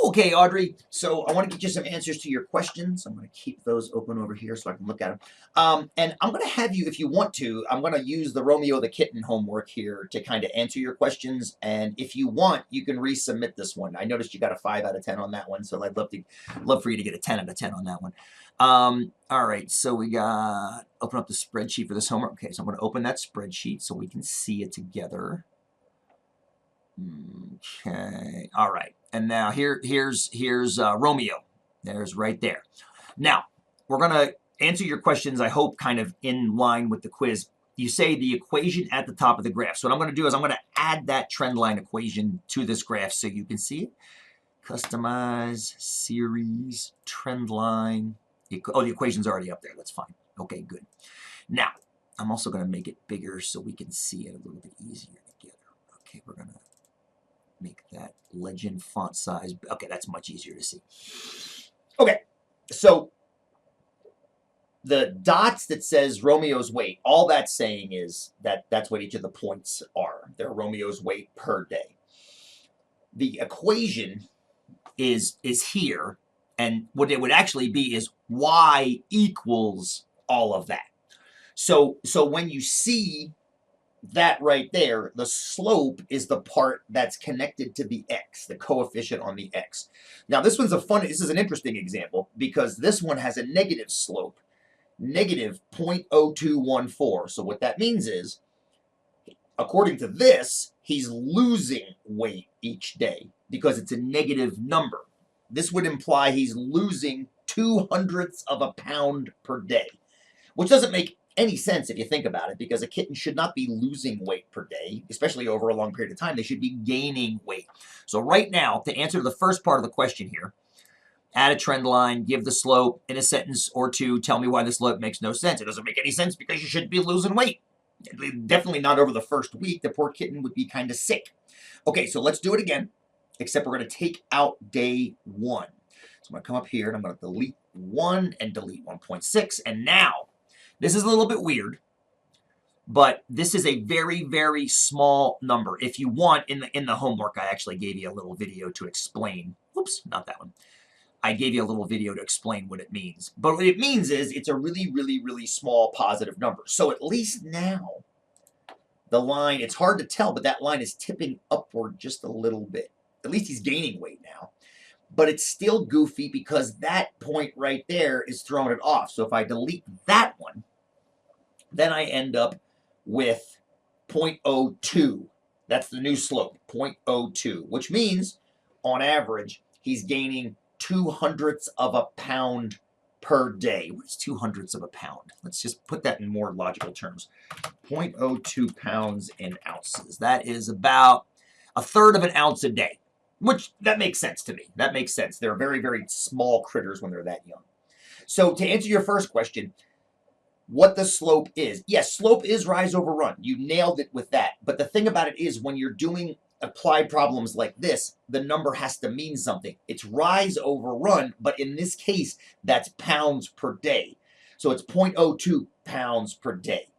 Okay, Audrey. So I want to get you some answers to your questions. I'm going to keep those open over here so I can look at them. And I'm going to have you, if you want to, I'm going to use the Romeo the Kitten homework here to kind of answer your questions. And if you want, you can resubmit this one. I noticed you got a 5 out of 10 on that one, so I'd love for you to get a 10 out of 10 on that one. All right, so we got open up the spreadsheet for this homework. Okay, so I'm going to open that spreadsheet so we can see it together. Okay, all right. And now here's Romeo. There's right there. Now, we're going to answer your questions, I hope, kind of in line with the quiz. You say the equation at the top of the graph. So what I'm going to do is I'm going to add that trend line equation to this graph so you can see it. Customize, series, trend line. Oh, the equation's already up there. That's fine. Okay, good. Now, I'm also going to make it bigger so we can see it a little bit easier together. Okay, we're going to make that legend font size. Okay, that's much easier to see. Okay, so the dots that says Romeo's weight, all that's saying is that that's what each of the points are. They're Romeo's weight per day. The equation is here, and what it would actually be is y equals all of that. So when you see that right there, the slope is the part that's connected to the x, the coefficient on the x. Now this is an interesting example because this one has a negative slope, negative 0.0214. So what that means is, according to this, he's losing weight each day because it's a negative number. This would imply he's losing 0.02 of a pound per day, which doesn't make any sense if you think about it, because a kitten should not be losing weight per day, especially over a long period of time. They should be gaining weight. So right now, to answer the first part of the question here, add a trend line, give the slope in a sentence or two, tell me why the slope makes no sense. It doesn't make any sense because you shouldn't be losing weight. Definitely not over the first week. The poor kitten would be kind of sick. Okay, so let's do it again, except we're going to take out day 1. So I'm going to come up here and I'm going to delete 1 and delete 1.6. And now, this is a little bit weird, but this is a very, very small number. If you want, in the homework, I actually gave you a little video to explain. Oops, not that one. I gave you a little video to explain what it means. But what it means is it's a really, really, really small positive number. So at least now, the line, it's hard to tell, but that line is tipping upward just a little bit. At least he's gaining weight now. But it's still goofy because that point right there is throwing it off. So if I delete that one, then I end up with 0.02. That's the new slope, 0.02, which means, on average, he's gaining 0.02 of a pound per day. What is 0.02 of a pound? Let's just put that in more logical terms. 0.02 pounds in ounces. That is about 1/3 of an ounce a day, which that makes sense to me. That makes sense. They're very, very small critters when they're that young. So to answer your first question, what the slope is. Yes, slope is rise over run. You nailed it with that. But the thing about it is when you're doing applied problems like this, the number has to mean something. It's rise over run, but in this case, that's pounds per day. So it's 0.02 pounds per day.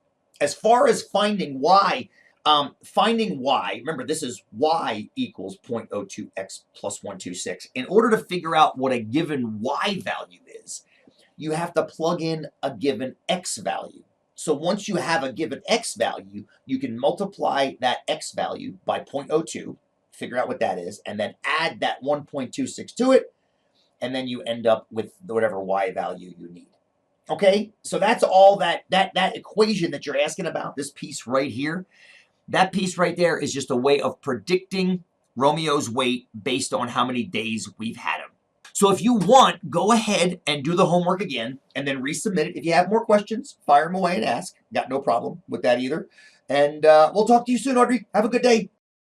As far as finding y, remember this is y equals 0.02x plus 126. In order to figure out what a given y value is, you have to plug in a given x value. So once you have a given x value, you can multiply that x value by 0.02, figure out what that is, and then add that 1.26 to it, and then you end up with whatever y value you need. Okay, so that's all that equation that you're asking about, this piece right here. That piece right there is just a way of predicting Romeo's weight based on how many days we've had him. So if you want, go ahead and do the homework again and then resubmit it. If you have more questions, fire them away and ask. Got no problem with that either. And we'll talk to you soon, Audrey. Have a good day.